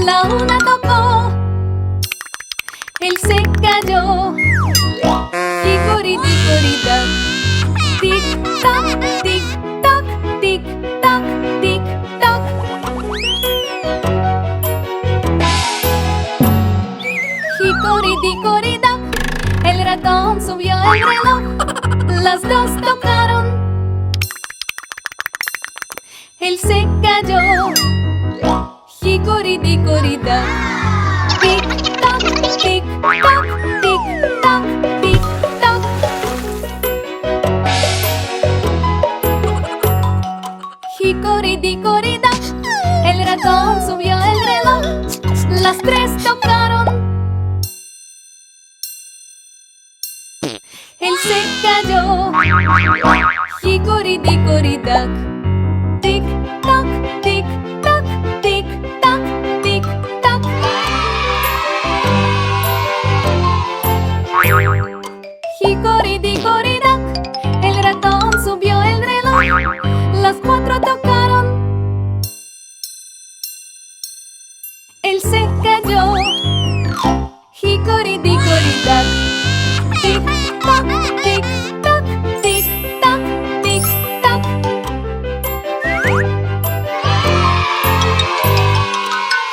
La una tocó, él se cayó. Hickory Dickory Dock. Tic toc, tic toc, tic toc, tic toc. Hickory Dickory Dock. El ratón subió el reloj. Las dos tocaron. Él se cayó. Hickory Dickory Dock. Tic toc, tic toc, tic toc, tic toc. Hickory Dickory Dock. El ratón subió el reloj. Las tres tocaron. Él se cayó. Hickory Dickory Dock. Tic toc, tic toc, tic toc, tic toc. Hickory Dickory Dock. El ratón subió el reloj. Las cuatro tocaron. Él se cayó. Hickory Dickory Dock. Tic toc, tic toc, tic toc, tic toc.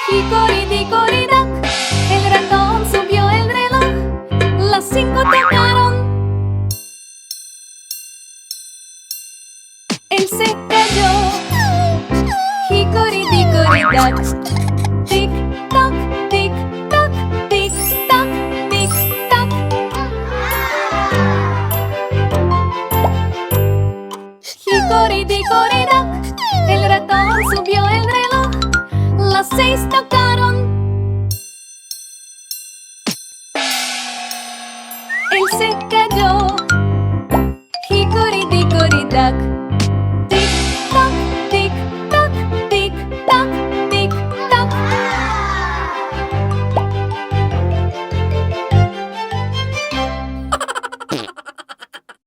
Hickory Dickory Dock. El ratón subió el reloj. Las cinco tocaron. Él se cayó. Hickory Dickory Dock. Tic toc, tic toc, tic toc, tic toc. Hickory Dickory Dock. El ratón subió el reloj. Las seis tocaron. Él se cayó.